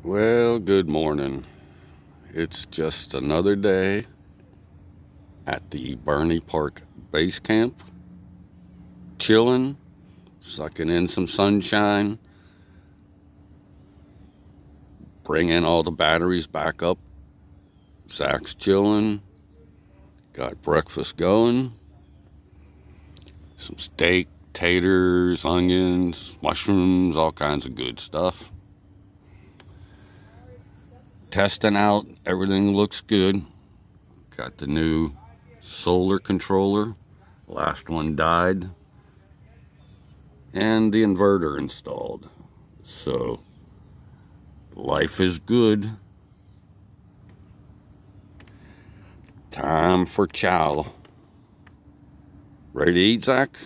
Well, good morning. It's just another day at the Burney Park base camp, chilling, sucking in some sunshine, bringing all the batteries back up. Zach's chilling, got breakfast going, some steak, taters, onions, mushrooms, all kinds of good stuff. Testing out, everything looks good. Got the new solar controller, last one died, and the inverter installed. So life is good. Time for chow. Ready to eat, Zach?